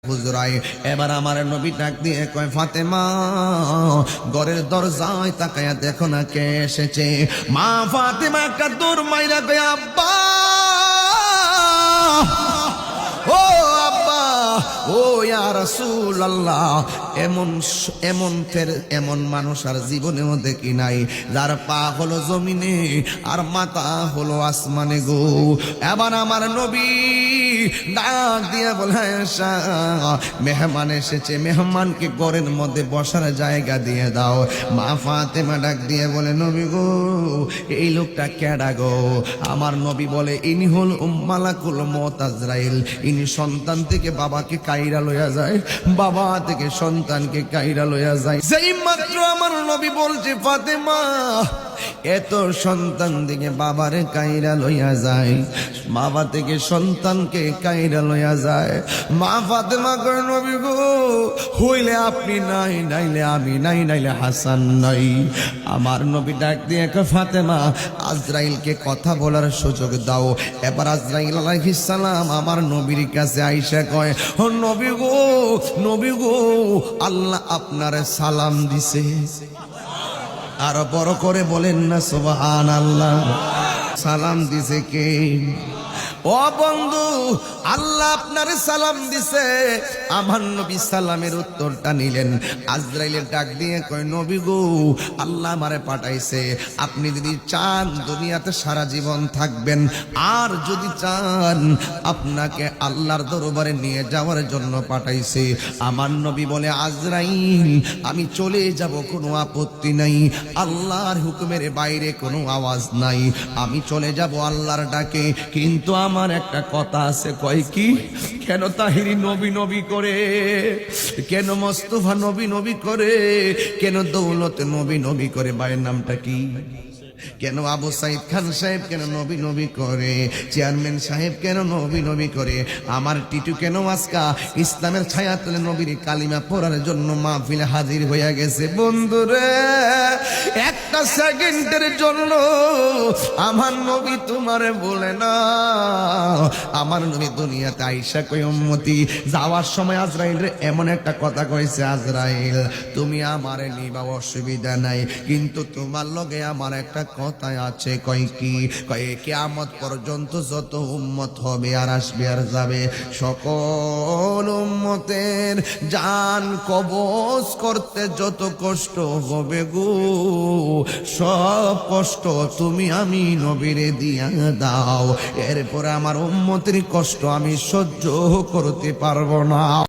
হুজুরাই এবার আমার নবী ডাক দিয়ে কয় ফাতেমা ঘরের দরজায় তাকায়া দেখো না কে এসেছে। মা ফাতেমা একটা দৌড় মাইরা কয় আব্বা ও আব্বা ও ইয়া রাসূলুল্লাহ। এমন মানুষ আর জীবনেও দেখি নাই যার পা হলো জমিনে আর মাথা হলো আসমানে গো। এবার আমার নবী ডাক দিয়ে বলে মেহমান এসেছে, মেহমানকে ঘরের মধ্যে বসার জায়গা দিয়ে দাও। মা ফাতেমা ডাক দিয়ে বলে নবী গো এই লোকটা কেডা গো? আমার নবী বলে ইনি হল মালাকুল মউত আজরাইল। ইনি সন্তান থেকে বাবাকে কাইরা লইয়া যায়, বাবা থেকে সন্তানকে কাইরা লইয়া যায়। যেই মাত্র আমার নবী বলছে ফাতেমা এত সন্তান থেকে বাবারে কাইরা লইয়া যায়, বাবা থেকে সন্তানকে কাইরা লইয়া যায়। মা ফাতেমা কয় নবী গো হইলে আপনি নাই, নাইলে আমি নাই, নাইলে হাসান নাই। আমার নবী ডাক দিয়ে কয় ফাতেমা আজরাইলকে কথা বলার সুযোগ দাও। এবার আজরাইল আলাইহিস সালাম আমার নবীর কাছে আইসা কয় ও নবী গো, নবী গো আল্লাহ আপনারে সালাম দিছে। আরো বড় করে বলেন না সুবহানাল্লাহ। সালাম দিছে কে? ও বন্ধু আল্লাহ আপনারে সালাম দিছে। আমার নবী সালামের উত্তরটা নিলেন। আজরাইলের ডাক দিয়ে কয় নবী গো আল্লাহ আমারে পাঠাইছে, আপনি যদি চান দুনিয়াতে সারা জীবন থাকবেন, আর যদি চান আপনাকে আল্লাহর দরবারে নিয়ে যাওয়ার জন্য পাঠাইছে। আমার নবী বলে আজরাইল আমি চলে যাব, কোনো আপত্তি নাই, আল্লাহর হুকুমের বাইরে কোনো আওয়াজ নাই, আমি চলে যাব আল্লাহর ডাকে। কিন্তু আমার একটা কথা আছে। কয় কি? কেন তাহিরি নবী নবী করে, কেন মোস্তফা নবী নবী করে, কেন দৌলত নবী নবী করে? ভাইয়ের নামটা কি? কেন আবু সাইদ খান সাহেব কেন নবী নবী করে? চেয়ারম্যান সাহেব কেন নবী নবী করে? আমার টিটু কেন আজকা ইসলামের ছায়া তুলে নবীর কালিমা পড়ার জন্য মাহফিলে হাজির হইয়া গেছে? বন্ধুরে একটা সেকেন্ডের জন্য আমার নবী তোমারে বলে না। আমার নবী দুনিয়াতে আইসা কই উম্মতি যাওয়ার সময় আজরাইল রে এমন একটা কথা কইছে, আজরাইল তুমি আমারে নিবা অসুবিধা নাই, কিন্তু তোমার লগে আমার একটা কথা আছে। কয় কি? কয় কিয়ামত পর্যন্ত যত উম্মত হবে আর আসবে আর যাবে সকল উম্মতের জান কবজ করতে যত কষ্ট হবে গো, সব কষ্ট তুমি আমি নবীরে দিয়া দাও। এরপরে আমার উম্মতের কষ্ট আমি সহ্য করতে পারবো না।